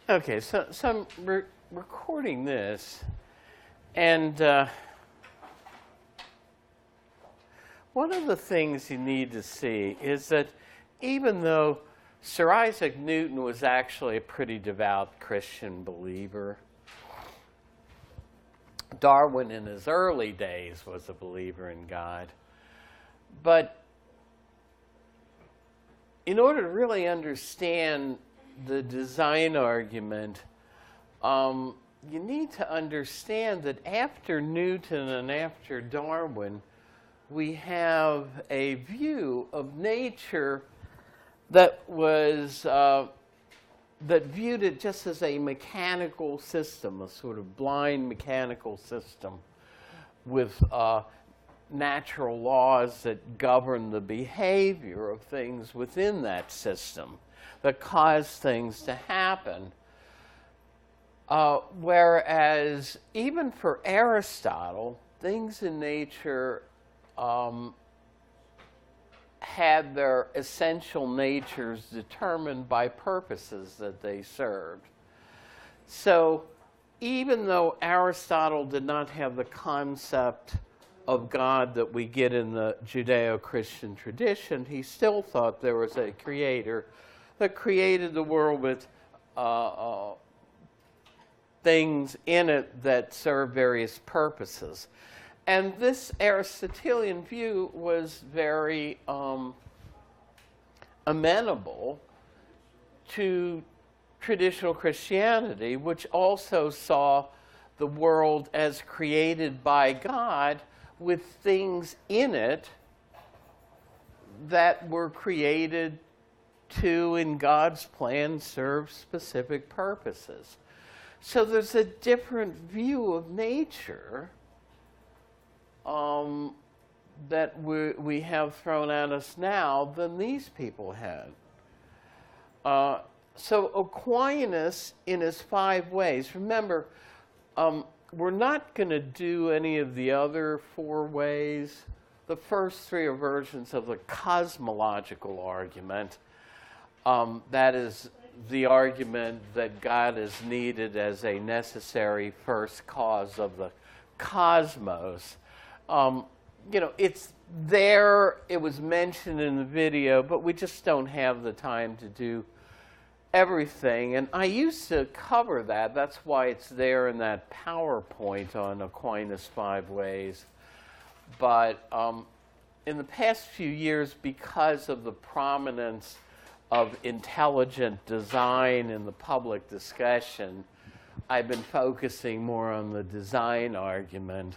Okay, so I'm recording this, and one of the things you need to see is that even though Sir Isaac Newton was actually a pretty devout Christian believer, Darwin in his early days was a believer in God. But in order to really understand the design argument, you need to understand that after Newton and after Darwin, we have a view of nature that was that viewed it just as a mechanical system, a sort of blind mechanical system with natural laws that govern the behavior of things within that system, that cause things to happen. Whereas even for Aristotle, things in nature had their essential natures determined by purposes that they served. So even though Aristotle did not have the concept of God that we get in the Judeo-Christian tradition, he still thought there was a creator that created the world with things in it that serve various purposes. And this Aristotelian view was very amenable to traditional Christianity, which also saw the world as created by God with things in it that were created to, in God's plan, serve specific purposes. So there's a different view of nature that we have thrown at us now than these people had. So Aquinas, in his 5 ways, remember, we're not going to do any of the other 4 ways. The first 3 are versions of the cosmological argument. That is the argument that God is needed as a necessary first cause of the cosmos. It's there, it was mentioned in the video, but we just don't have the time to do everything. And I used to cover that. That's why it's there in that PowerPoint on Aquinas' 5 ways. But in the past few years, because of the prominence of intelligent design in the public discussion, I've been focusing more on the design argument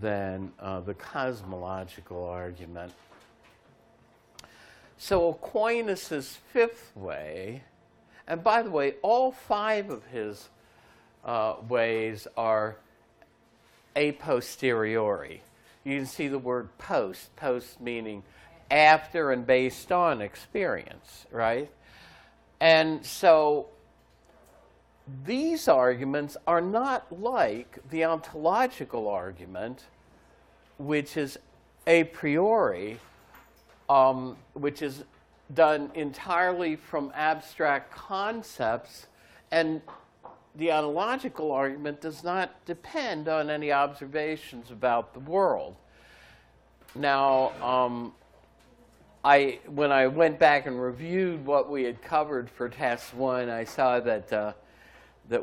than the cosmological argument. So Aquinas' 5th way, and by the way, all 5 of his ways are a posteriori. You can see the word post meaning after and based on experience, right? And so these arguments are not like the ontological argument, which is a priori, which is done entirely from abstract concepts, and the ontological argument does not depend on any observations about the world. Now, when I went back and reviewed what we had covered for test 1, I saw that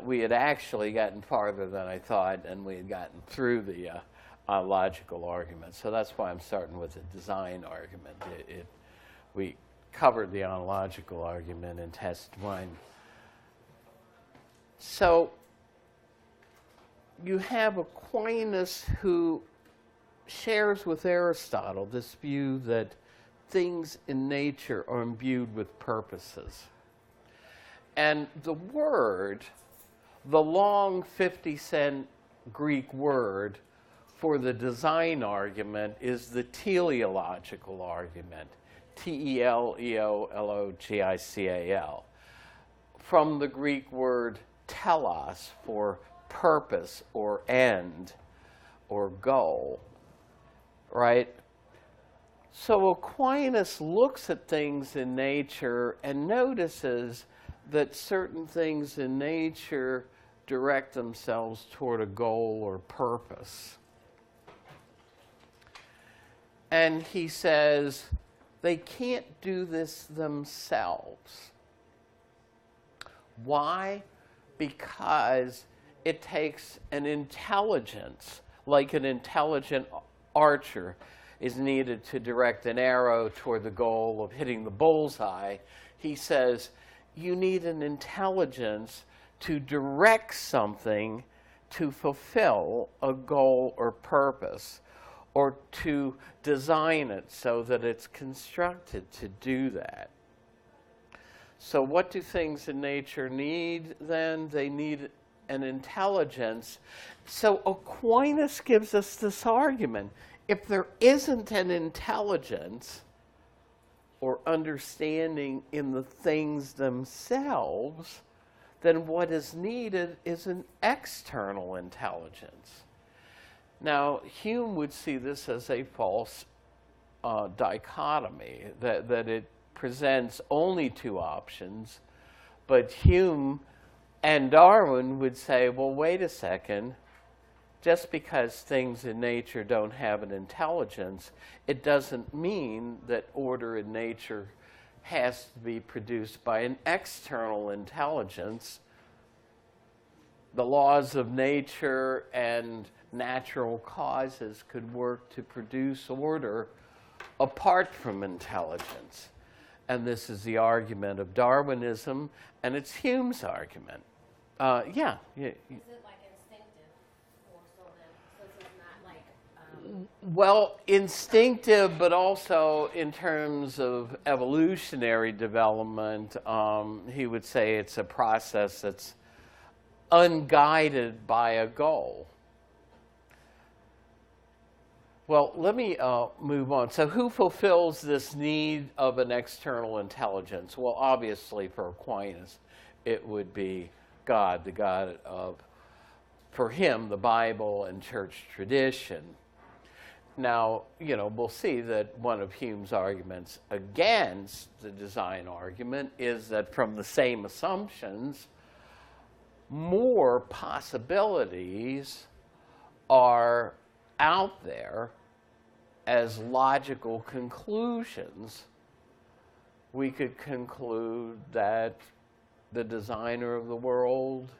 we had actually gotten farther than I thought, and we had gotten through the logical argument. So that's why I'm starting with the design argument. We covered the ontological argument in test 1. So you have Aquinas, who shares with Aristotle this view that things in nature are imbued with purposes. And the word, the long 50-cent Greek word for the design argument, is the teleological argument, T-E-L-E-O-L-O-G-I-C-A-L, from the Greek word telos, for purpose or end or goal, right? So Aquinas looks at things in nature and notices that certain things in nature direct themselves toward a goal or purpose. And he says they can't do this themselves. Why? Because it takes an intelligence, like an intelligent archer is needed to direct an arrow toward the goal of hitting the bullseye. He says you need an intelligence to direct something to fulfill a goal or purpose, or to design it so that it's constructed to do that. So what do things in nature need then? They need an intelligence. So Aquinas gives us this argument. If there isn't an intelligence or understanding in the things themselves, then what is needed is an external intelligence. Now, Hume would see this as a false dichotomy, that it presents only two options, but Hume and Darwin would say, well, wait a second, just because things in nature don't have an intelligence, it doesn't mean that order in nature has to be produced by an external intelligence. The laws of nature and natural causes could work to produce order apart from intelligence. And this is the argument of Darwinism, and it's Hume's argument. Yeah. Is it like instinctive, or so it's not like? Well, instinctive, but also in terms of evolutionary development, he would say it's a process that's unguided by a goal. Well, let me move on. So who fulfills this need of an external intelligence? Well, obviously for Aquinas, it would be God, the God of, for him, the Bible and church tradition. Now, we'll see that one of Hume's arguments against the design argument is that from the same assumptions, more possibilities are out there as logical conclusions. We could conclude that the designer of the world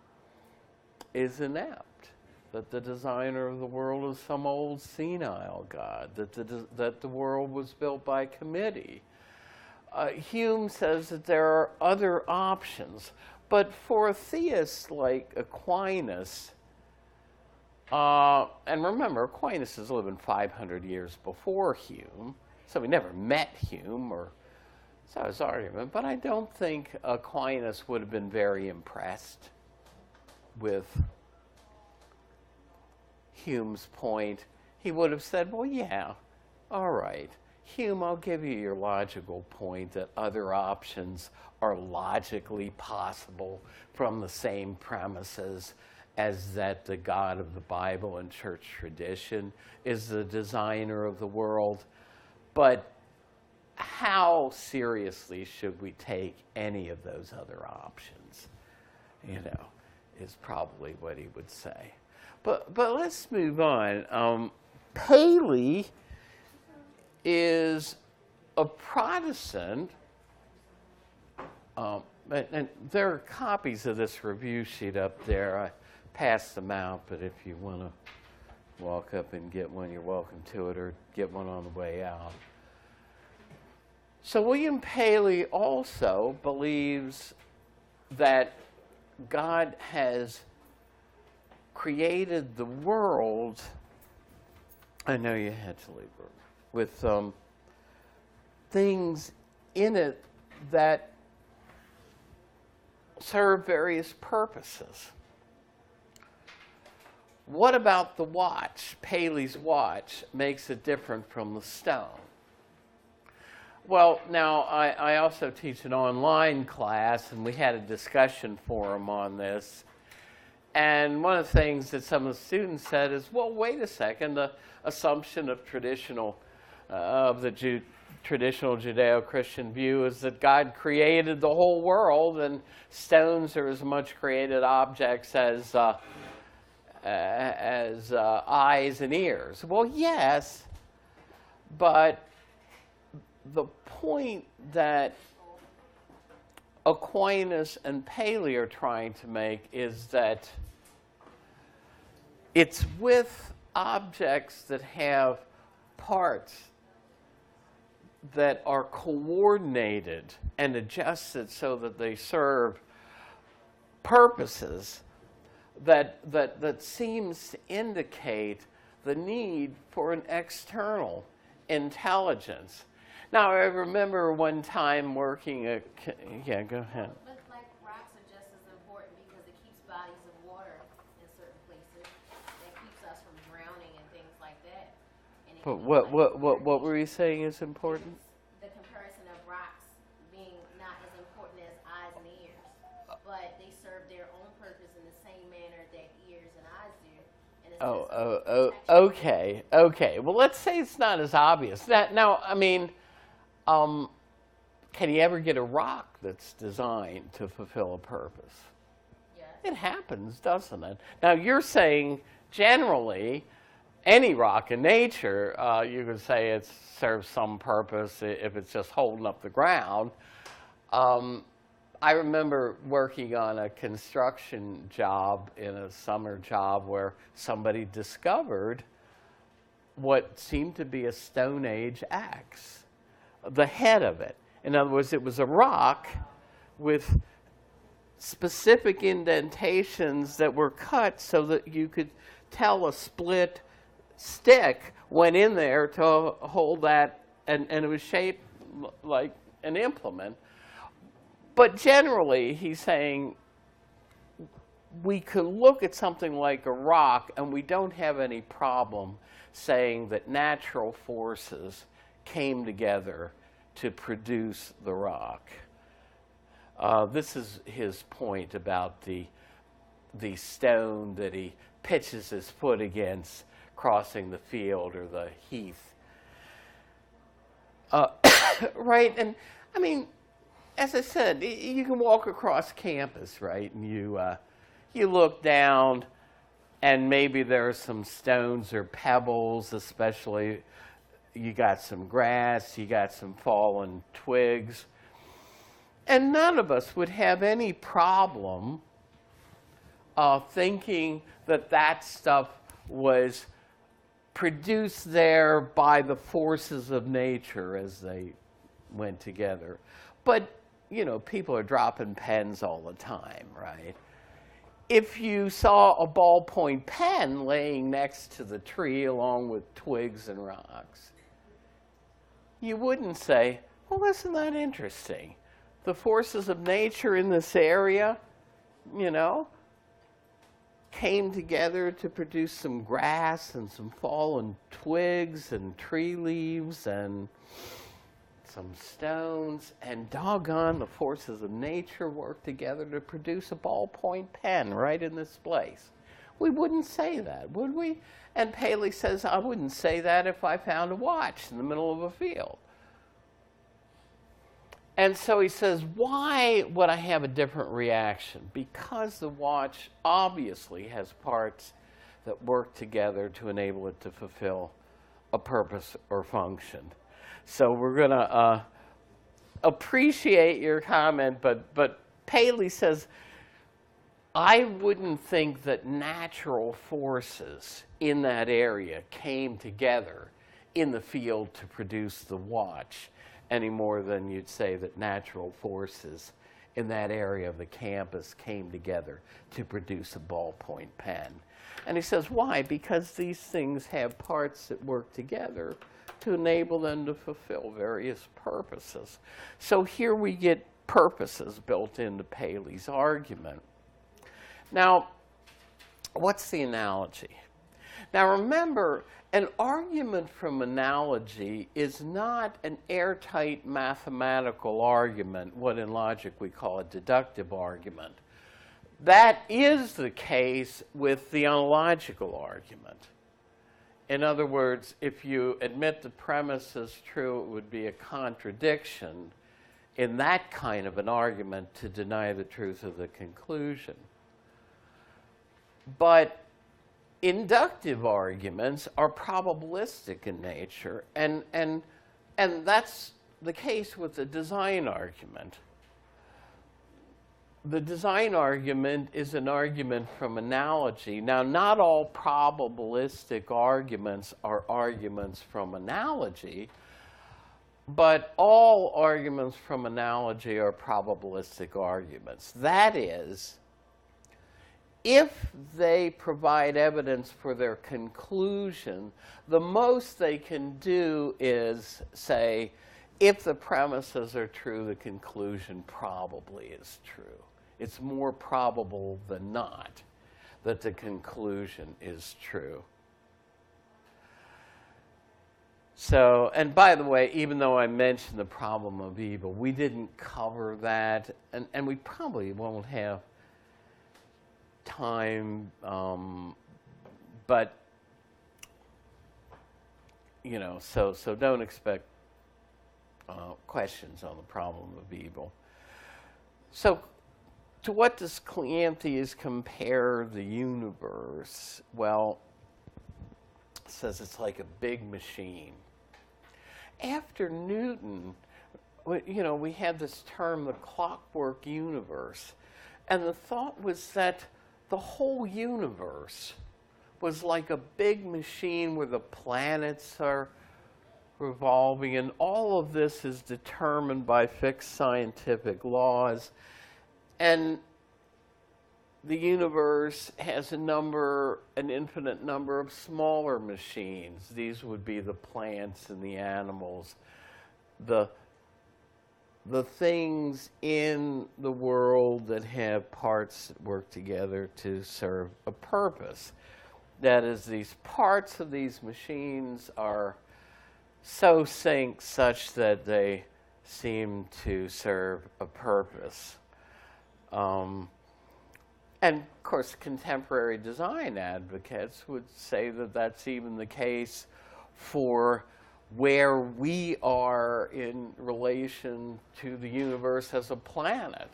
is inept, that the designer of the world is some old senile god, that the world was built by committee. Hume says that there are other options, but for a theist like Aquinas, and remember, Aquinas is living 500 years before Hume, so we never met Hume or saw his argument, but I don't think Aquinas would have been very impressed with Hume's point. He would have said, well, yeah, all right, Hume, I'll give you your logical point that other options are logically possible from the same premises as that the God of the Bible and church tradition is the designer of the world. But how seriously should we take any of those other options? Is probably what he would say. But let's move on. Paley is a Protestant, and there are copies of this review sheet up there. I passed them out, but if you want to walk up and get one, you're welcome to it, or get one on the way out. So William Paley also believes that God has created the world, I know you had to leave, with things in it that serve various purposes. What about the watch? Paley's watch makes it different from the stone. Well, now, I also teach an online class, and we had a discussion forum on this. And one of the things that some of the students said is, well, wait a second, the assumption of traditional, of the traditional Judeo-Christian view is that God created the whole world, and stones are as much created objects as eyes and ears. Well, yes, but the point that Aquinas and Paley are trying to make is that it's with objects that have parts that are coordinated and adjusted so that they serve purposes that seems to indicate the need for an external intelligence. Now, I remember one time working at, yeah, go ahead. But like rocks are just as important because it keeps bodies of water in certain places. It keeps us from drowning and things like that. And it But can be what were you saying is important? the comparison of rocks being not as important as eyes and ears, but they serve their own purpose in the same manner that ears and eyes do. And it's just Okay, okay. Well, let's say it's not as obvious. Now, I mean, can you ever get a rock that's designed to fulfill a purpose? Yes. It happens, doesn't it? Now, you're saying generally, any rock in nature, you could say it serves some purpose if it's just holding up the ground. I remember working on a construction job in a summer job where somebody discovered what seemed to be a Stone Age axe, the head of it. In other words, it was a rock with specific indentations that were cut so that you could tell a split stick went in there to hold that, and it was shaped like an implement. But generally, he's saying we could look at something like a rock and we don't have any problem saying that natural forces came together to produce the rock. This is his point about the stone that he pitches his foot against crossing the field or the heath. Right, and I mean, as I said, you can walk across campus, right, and you look down, and maybe there are some stones or pebbles, especially you got some grass, you got some fallen twigs, and none of us would have any problem thinking that that stuff was produced there by the forces of nature as they went together. But, you know, people are dropping pens all the time, right? If you saw a ballpoint pen laying next to the tree along with twigs and rocks, you wouldn't say, well, isn't that interesting? The forces of nature in this area, you know, came together to produce some grass and some fallen twigs and tree leaves and some stones, and doggone, the forces of nature worked together to produce a ballpoint pen right in this place. We wouldn't say that, would we? And Paley says, I wouldn't say that if I found a watch in the middle of a field. And so he says, why would I have a different reaction? Because the watch obviously has parts that work together to enable it to fulfill a purpose or function. So we're going to appreciate your comment, but Paley says, I wouldn't think that natural forces in that area came together in the field to produce the watch any more than you'd say that natural forces in that area of the campus came together to produce a ballpoint pen. And he says, why? Because these things have parts that work together to enable them to fulfill various purposes. So here we get purposes built into Paley's argument. Now, what's the analogy? Now remember, an argument from analogy is not an airtight mathematical argument, what in logic we call a deductive argument. That is the case with the ontological argument. In other words, if you admit the premise is true, it would be a contradiction in that kind of an argument to deny the truth of the conclusion. But inductive arguments are probabilistic in nature, and that's the case with the design argument. The design argument is an argument from analogy. Now, not all probabilistic arguments are arguments from analogy, but all arguments from analogy are probabilistic arguments. That is, if they provide evidence for their conclusion, the most they can do is say, if the premises are true, the conclusion probably is true. It's more probable than not that the conclusion is true. So, and by the way, even though I mentioned the problem of evil, we didn't cover that, and we probably won't have time, but, you know, so don't expect questions on the problem of evil. So, to what does Cleanthes compare the universe? Well, it says it's like a big machine. After Newton, you know, we had this term, the clockwork universe, and the thought was that the whole universe was like a big machine where the planets are revolving, and all of this is determined by fixed scientific laws. And the universe has an infinite number of smaller machines. These would be the plants and the animals, the things in the world that have parts that work together to serve a purpose. That is, these parts of these machines are so synced such that they seem to serve a purpose. And of course, contemporary design advocates would say that that's even the case for where we are in relation to the universe as a planet.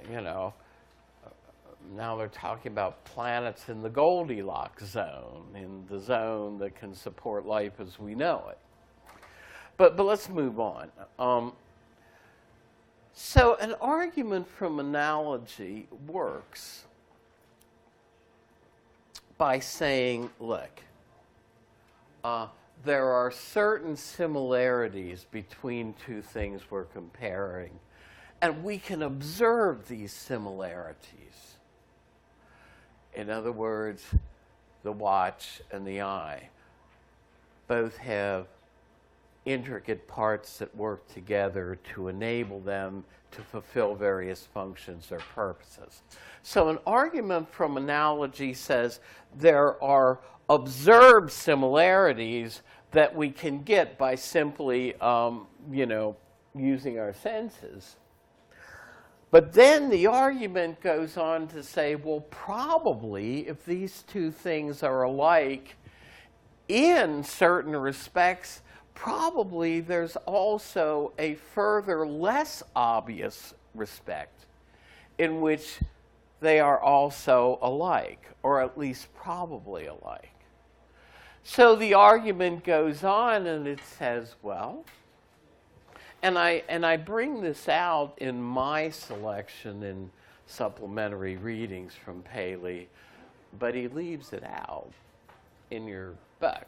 You know, now they're talking about planets in the Goldilocks zone, in the zone that can support life as we know it. But let's move on. So an argument from analogy works by saying, look, there are certain similarities between two things we're comparing, and we can observe these similarities. In other words, the watch and the eye both have intricate parts that work together to enable them to fulfill various functions or purposes. So an argument from analogy says there are observed similarities that we can get by simply, using our senses. But then the argument goes on to say, well, probably if these two things are alike in certain respects, probably there's also a further less obvious respect in which they are also alike, or at least probably alike. So the argument goes on and it says, well, and I bring this out in my selection in supplementary readings from Paley, but he leaves it out in your book,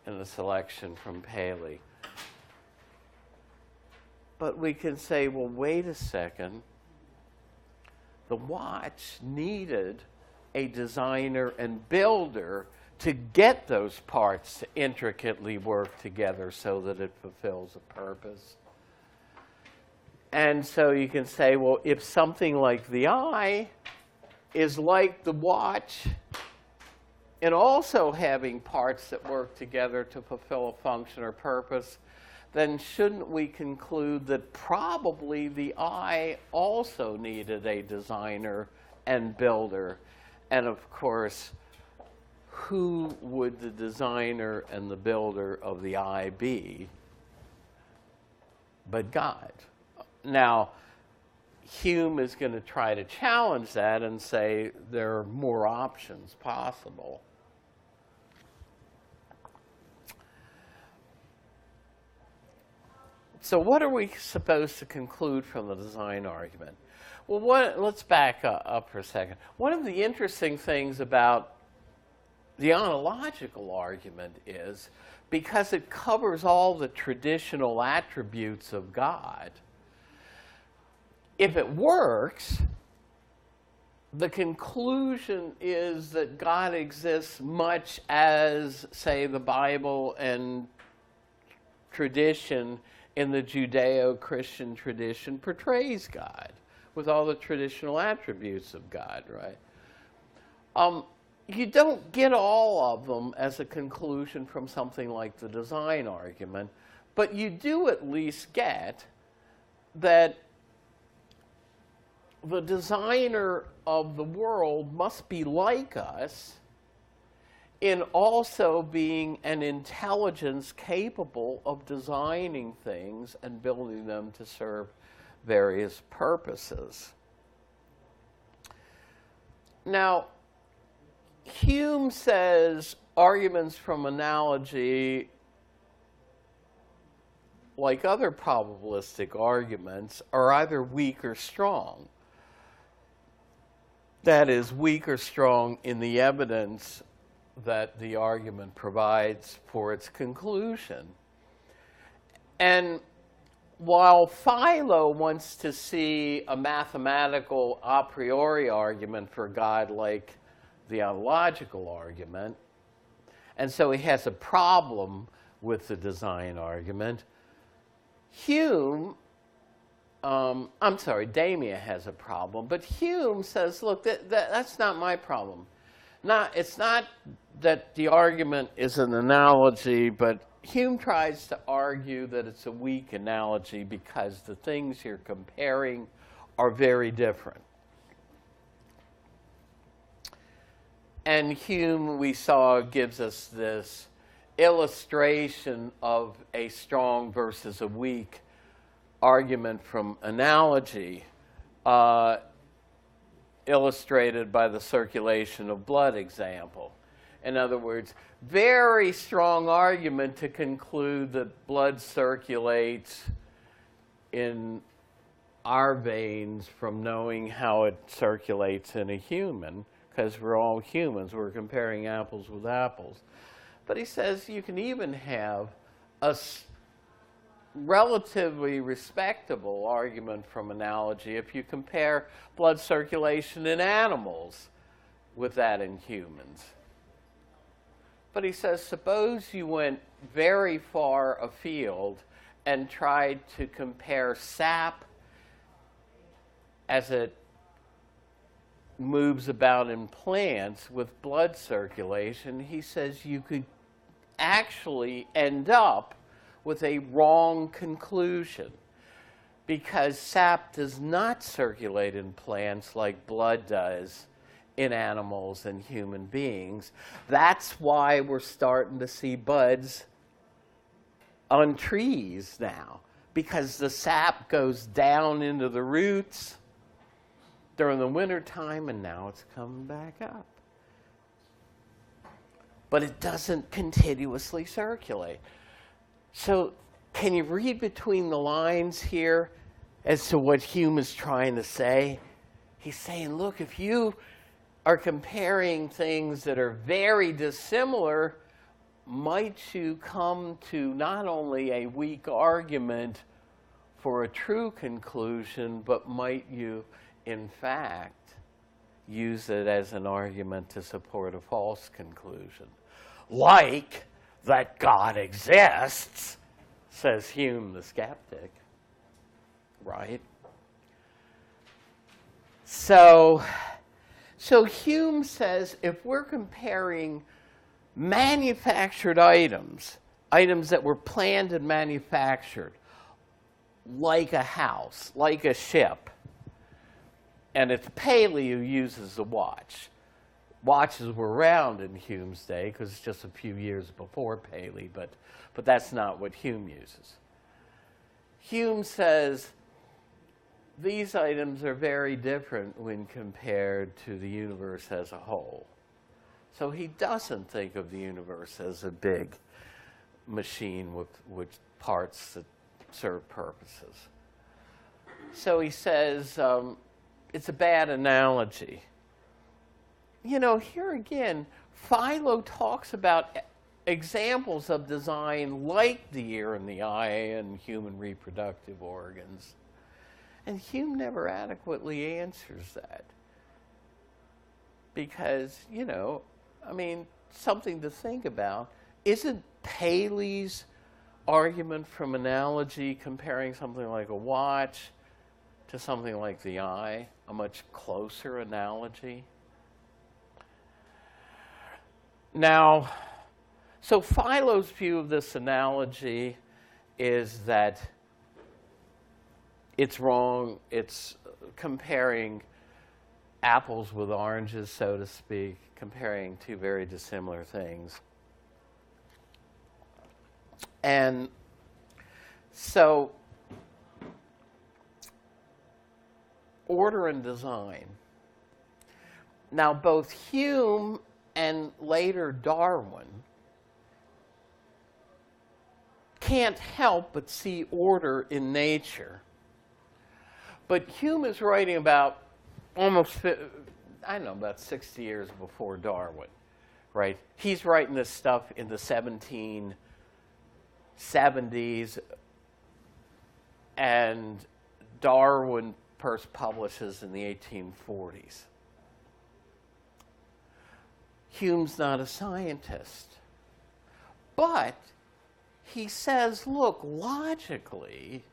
in the selection from Paley. But we can say, well, wait a second. The watch needed a designer and builder to get those parts to intricately work together so that it fulfills a purpose. And so you can say, well, if something like the eye is like the watch and also having parts that work together to fulfill a function or purpose, then shouldn't we conclude that probably the eye also needed a designer and builder? And of course, who would the designer and the builder of the eye be but God? Now, Hume is going to try to challenge that and say there are more options possible. So what are we supposed to conclude from the design argument? Well, let's back up for a second. One of the interesting things about the ontological argument is, because it covers all the traditional attributes of God, if it works, the conclusion is that God exists much as, say, the Bible and tradition in the Judeo-Christian tradition portrays God, with all the traditional attributes of God, right? You don't get all of them as a conclusion from something like the design argument, but you do at least get that the designer of the world must be like us in also being an intelligence capable of designing things and building them to serve various purposes. Now, Hume says arguments from analogy, like other probabilistic arguments, are either weak or strong. That is, weak or strong in the evidence that the argument provides for its conclusion. And while Philo wants to see a mathematical a priori argument for God like the ontological argument, and so he has a problem with the design argument, Damia has a problem, but Hume says, look, that's not my problem. It's not that the argument is an analogy, but Hume tries to argue that it's a weak analogy because the things you're comparing are very different. And Hume, we saw, gives us this illustration of a strong versus a weak argument from analogy, illustrated by the circulation of blood example. In other words, very strong argument to conclude that blood circulates in our veins from knowing how it circulates in a human, because we're all humans. We're comparing apples with apples. But he says you can even have a relatively respectable argument from analogy if you compare blood circulation in animals with that in humans. But he says, suppose you went very far afield and tried to compare sap as it moves about in plants with blood circulation. He says you could actually end up with a wrong conclusion, because sap does not circulate in plants like blood does in animals and human beings. That's why we're starting to see buds on trees now, because the sap goes down into the roots during the winter time, and now it's coming back up. But it doesn't continuously circulate. So can you read between the lines here as to what Hume is trying to say? He's saying, look, if you are comparing things that are very dissimilar, might you come to not only a weak argument for a true conclusion, but might you, in fact, use it as an argument to support a false conclusion? Like that God exists, says Hume the skeptic, right? So Hume says if we're comparing manufactured items that were planned and manufactured, like a house, like a ship, and it's Paley who uses the watch. watches were around in Hume's day because it's just a few years before Paley, but that's not what Hume uses. Hume says these items are very different when compared to the universe as a whole. So he doesn't think of the universe as a big machine with parts that serve purposes. So he says it's a bad analogy. You know, here again, Philo talks about examples of design like the ear and the eye and human reproductive organs. And Hume never adequately answers that. Because, you know, I mean, something to think about. Isn't Paley's argument from analogy comparing something like a watch to something like the eye a much closer analogy? Now, so Philo's view of this analogy is that it's wrong. It's comparing apples with oranges, so to speak, comparing two very dissimilar things. And so, order and design. Now, both Hume and later Darwin can't help but see order in nature. But Hume is writing about about 60 years before Darwin, right? He's writing this stuff in the 1770s, and Darwin first publishes in the 1840s. Hume's not a scientist, but he says, look, logically,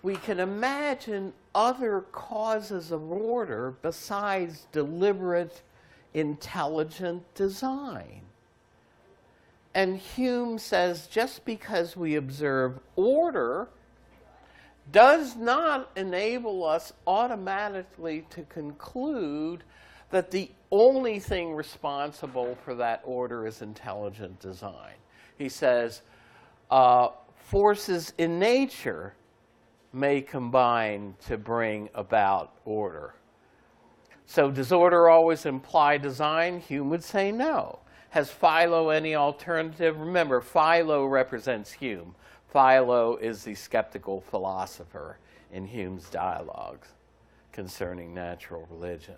we can imagine other causes of order besides deliberate, intelligent design. And Hume says just because we observe order does not enable us automatically to conclude that the only thing responsible for that order is intelligent design. He says forces in nature may combine to bring about order. So does order always imply design? Hume would say no. Has Philo any alternative? Remember, Philo represents Hume. Philo is the skeptical philosopher in Hume's dialogues concerning natural religion.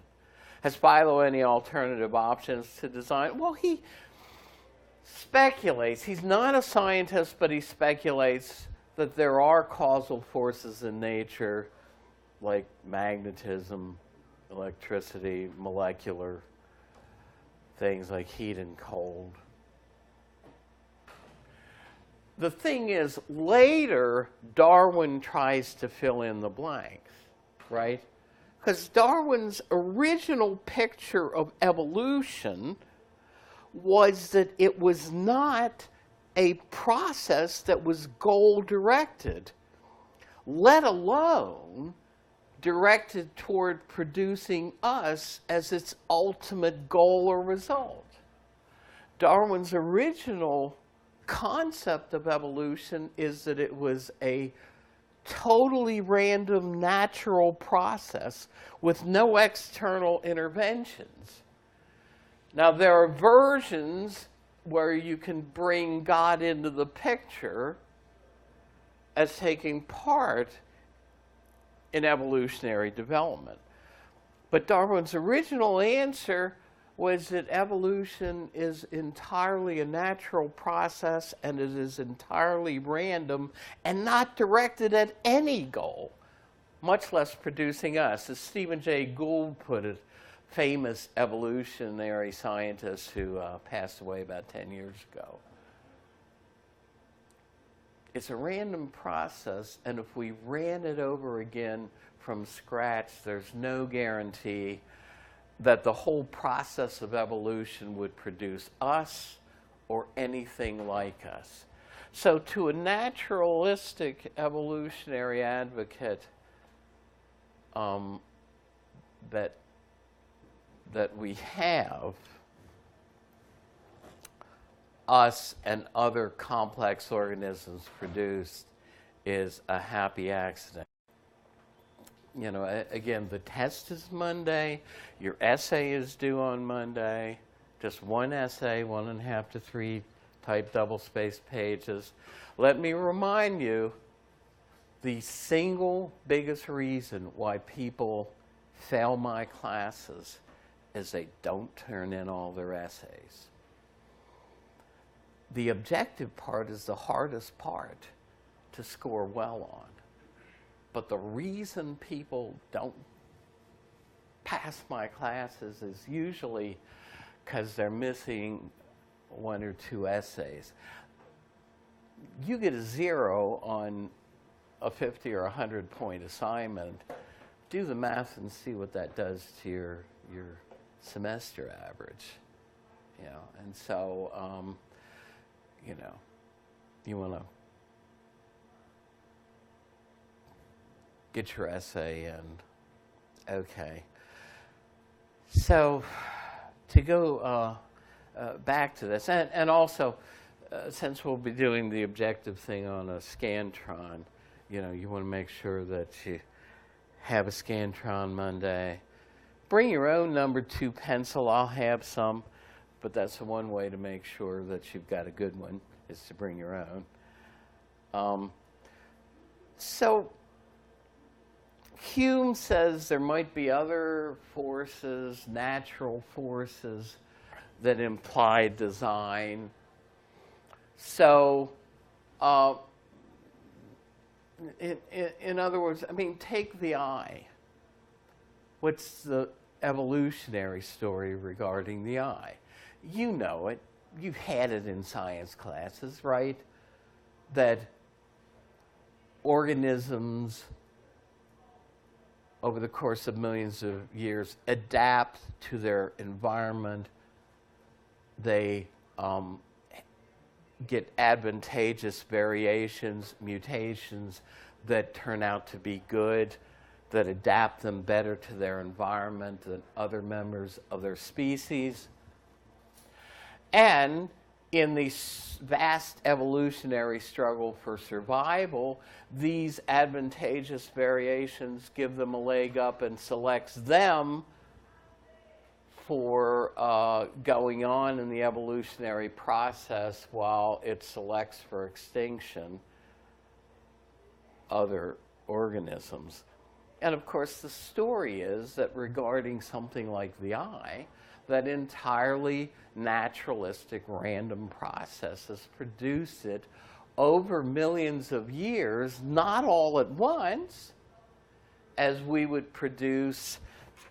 Has Philo any alternative options to design? Well, he speculates. He's not a scientist, but he speculates that there are causal forces in nature like magnetism, electricity, molecular things like heat and cold. The thing is, later, Darwin tries to fill in the blanks, right? Because Darwin's original picture of evolution was that it was not a process that was goal-directed, let alone directed toward producing us as its ultimate goal or result. Darwin's original concept of evolution is that it was a totally random natural process with no external interventions. Now, there are versions where you can bring God into the picture as taking part in evolutionary development. But Darwin's original answer was that evolution is entirely a natural process and it is entirely random and not directed at any goal, much less producing us. As Stephen Jay Gould put it, famous evolutionary scientist who passed away about 10 years ago. It's a random process, and if we ran it over again from scratch, there's no guarantee that the whole process of evolution would produce us or anything like us. So to a naturalistic evolutionary advocate, that that we have, us and other complex organisms produced, is a happy accident. You know, again, the test is Monday, your essay is due on Monday, just one essay, 1.5 to 3 type double-spaced pages. Let me remind you, the single biggest reason why people fail my classes is they don't turn in all their essays. The objective part is the hardest part to score well on. But the reason people don't pass my classes is usually because they're missing 1 or 2 essays. You get a 0 on a 50 or 100 point assignment. Do the math and see what that does to your semester average. You know, and so, you know, you want to get your essay in. Okay. So to go back to this, and also, since we'll be doing the objective thing on a Scantron, you know, you want to make sure that you have a Scantron Monday. Bring your own number 2 pencil. I'll have some, but that's the one way to make sure that you've got a good one, is to bring your own. So Hume says there might be other forces, natural forces, that imply design. So, in other words, I mean, take the eye. What's the evolutionary story regarding the eye? You know it. You've had it in science classes, right? That organisms, over the course of millions of years, adapt to their environment. They get advantageous variations, mutations that turn out to be good, that adapt them better to their environment than other members of their species. And in the vast evolutionary struggle for survival, these advantageous variations give them a leg up and selects them for going on in the evolutionary process while it selects for extinction other organisms. And of course, the story is that regarding something like the eye, that entirely naturalistic random processes produce it over millions of years, not all at once, as we would produce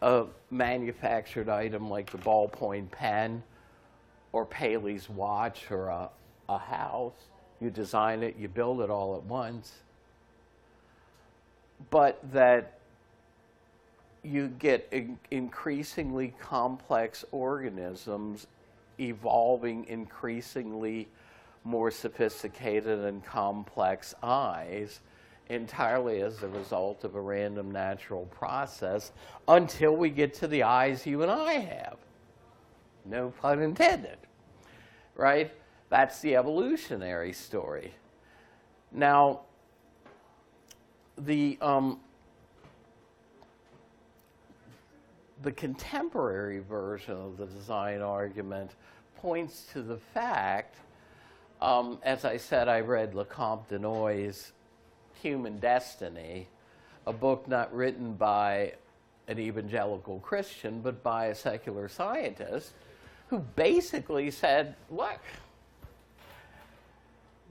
a manufactured item like the ballpoint pen or Paley's watch or a house. You design it, you build it all at once. But that you get increasingly complex organisms evolving increasingly more sophisticated and complex eyes entirely as a result of a random natural process until we get to the eyes you and I have. No pun intended, right? That's the evolutionary story. Now, the contemporary version of the design argument points to the fact, as I said, I read Lecomte Denoy's Human Destiny, a book not written by an evangelical Christian, but by a secular scientist, who basically said, look,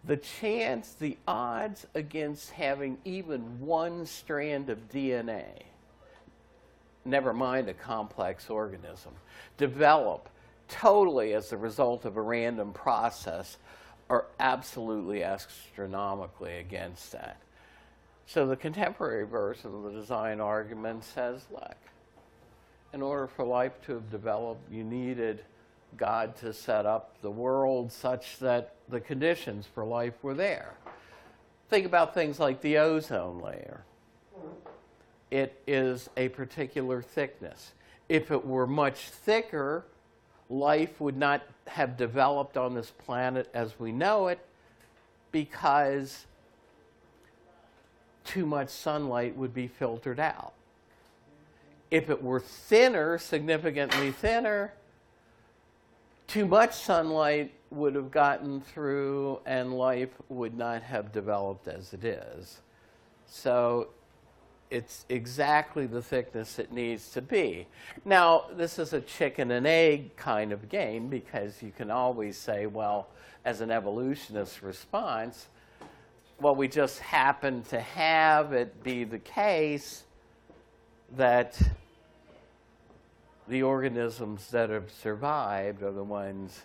the odds against having even one strand of DNA, never mind a complex organism, develop totally as the result of a random process are absolutely astronomically against that. So the contemporary version of the design argument says, look, in order for life to have developed, you needed God to set up the world such that the conditions for life were there. Think about things like the ozone layer. It is a particular thickness. If it were much thicker, life would not have developed on this planet as we know it, because too much sunlight would be filtered out. If it were thinner, significantly thinner, too much sunlight would have gotten through and life would not have developed as it is. So it's exactly the thickness it needs to be. Now, this is a chicken and egg kind of game, because you can always say, well, as an evolutionist response, well, we just happen to have it be the case that the organisms that have survived are the ones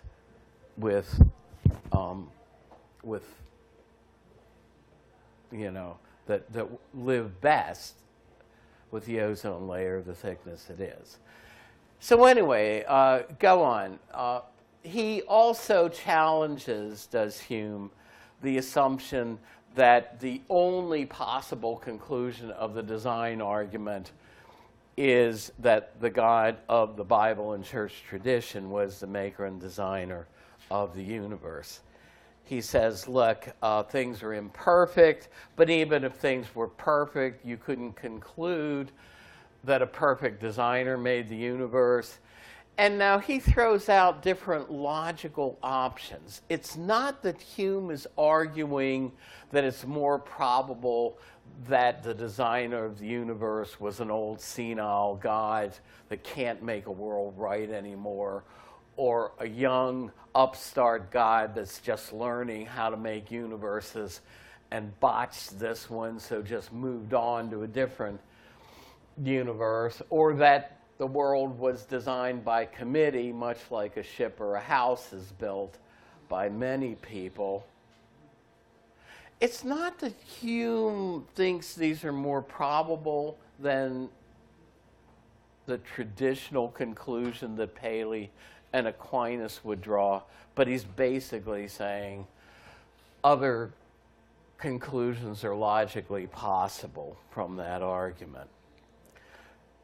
with that live best with the ozone layer, the thickness it is. So anyway, go on. He also challenges, does Hume, the assumption that the only possible conclusion of the design argument is that the God of the Bible and church tradition was the maker and designer of the universe. He says, look, things are imperfect, but even if things were perfect, you couldn't conclude that a perfect designer made the universe. And now he throws out different logical options. It's not that Hume is arguing that it's more probable that the designer of the universe was an old senile god that can't make a world right anymore, or a young upstart god that's just learning how to make universes and botched this one, so just moved on to a different universe, or that the world was designed by committee, much like a ship or a house is built by many people. It's not that Hume thinks these are more probable than the traditional conclusion that Paley and Aquinas would draw, but he's basically saying other conclusions are logically possible from that argument.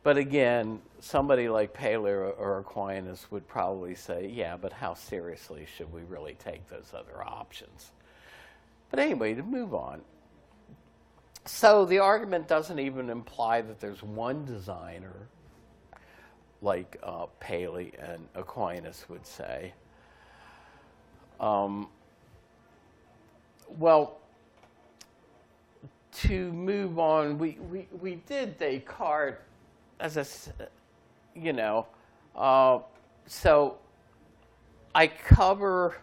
But again, somebody like Paley or Aquinas would probably say, yeah, but how seriously should we really take those other options? But anyway, to move on. So the argument doesn't even imply that there's one designer, like Paley and Aquinas would say. Well, to move on, we did Descartes as a, so I cover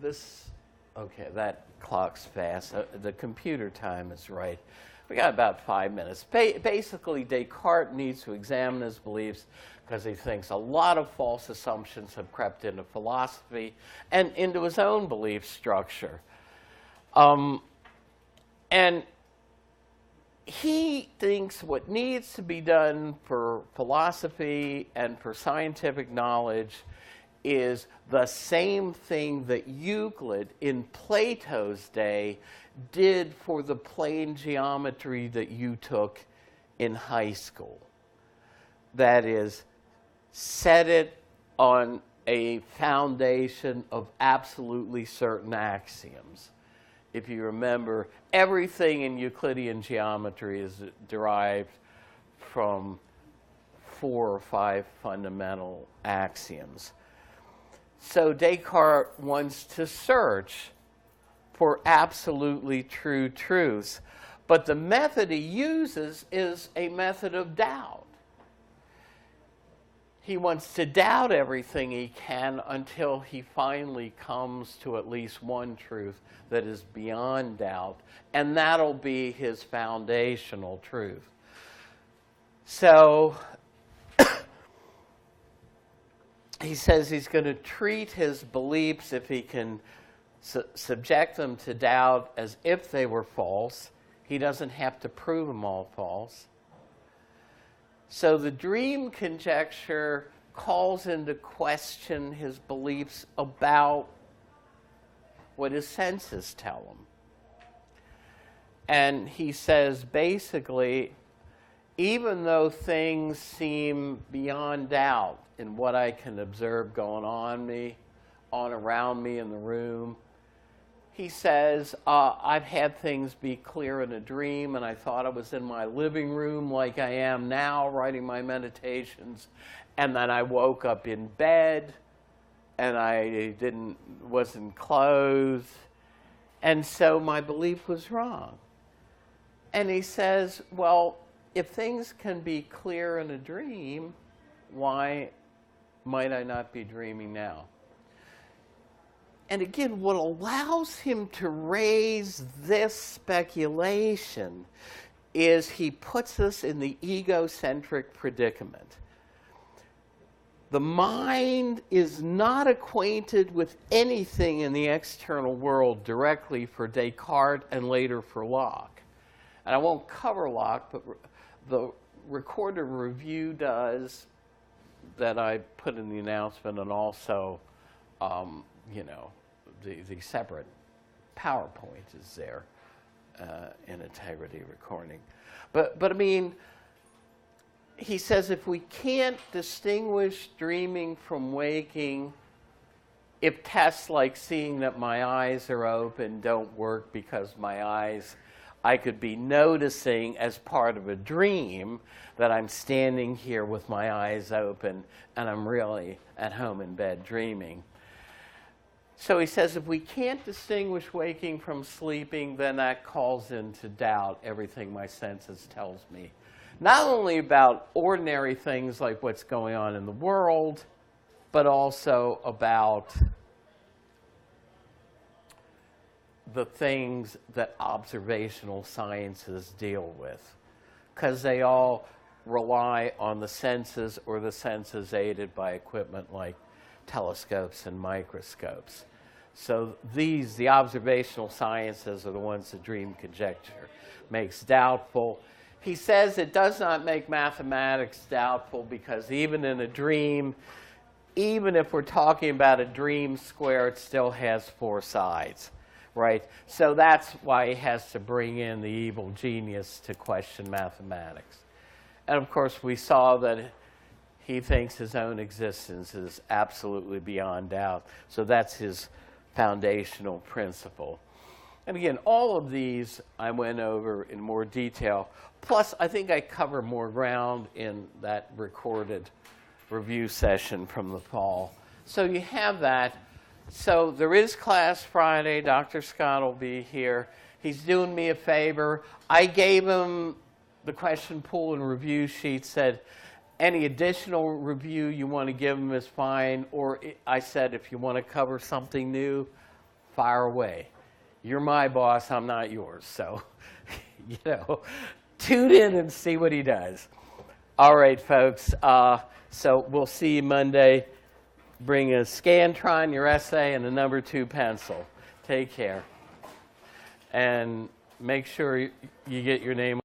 this. Okay, that clock's fast. The computer time is right. We got about 5 minutes. Basically, Descartes needs to examine his beliefs because he thinks a lot of false assumptions have crept into philosophy and into his own belief structure. And he thinks what needs to be done for philosophy and for scientific knowledge is the same thing that Euclid in Plato's day did for the plane geometry that you took in high school. That is, set it on a foundation of absolutely certain axioms. If you remember, everything in Euclidean geometry is derived from 4 or 5 fundamental axioms. So Descartes wants to search for absolutely true truths, but the method he uses is a method of doubt. He wants to doubt everything he can until he finally comes to at least one truth that is beyond doubt, and that'll be his foundational truth. So he says he's going to treat his beliefs, if he can subject them to doubt, as if they were false. He doesn't have to prove them all false. So the dream conjecture calls into question his beliefs about what his senses tell him. And he says, basically, even though things seem beyond doubt in what I can observe going on around me in the room, he says, I've had things be clear in a dream, and I thought I was in my living room like I am now writing my meditations, and then I woke up in bed, and I wasn't clothed, and so my belief was wrong. And he says, well, if things can be clear in a dream, why might I not be dreaming now? And again, what allows him to raise this speculation is he puts us in the egocentric predicament. The mind is not acquainted with anything in the external world directly for Descartes and later for Locke. And I won't cover Locke, but the recorded review does that I put in the announcement, and also, the separate PowerPoint is there in Integrity Recording. But I mean, he says if we can't distinguish dreaming from waking, if tests like seeing that my eyes are open don't work because my eyes, I could be noticing as part of a dream that I'm standing here with my eyes open and I'm really at home in bed dreaming. So he says if we can't distinguish waking from sleeping, then that calls into doubt everything my senses tells me. Not only about ordinary things like what's going on in the world, but also about the things that observational sciences deal with, because they all rely on the senses or the senses aided by equipment like telescopes and microscopes. So the observational sciences are the ones that dream conjecture makes doubtful. He says it does not make mathematics doubtful because even in a dream, even if we're talking about a dream square, it still has four sides, right? So that's why he has to bring in the evil genius to question mathematics. And of course, we saw that he thinks his own existence is absolutely beyond doubt. So that's his foundational principle. And again, all of these I went over in more detail. Plus, I think I cover more ground in that recorded review session from the fall. So you have that. So there is class Friday. Dr. Scott will be here. He's doing me a favor. I gave him the question pool and review sheet, said any additional review you want to give him is fine. Or I said if you want to cover something new, fire away. You're my boss, I'm not yours. So, tune in and see what he does. All right, folks. So we'll see you Monday. Bring a Scantron, your essay, and a number 2 pencil. Take care. And make sure you get your name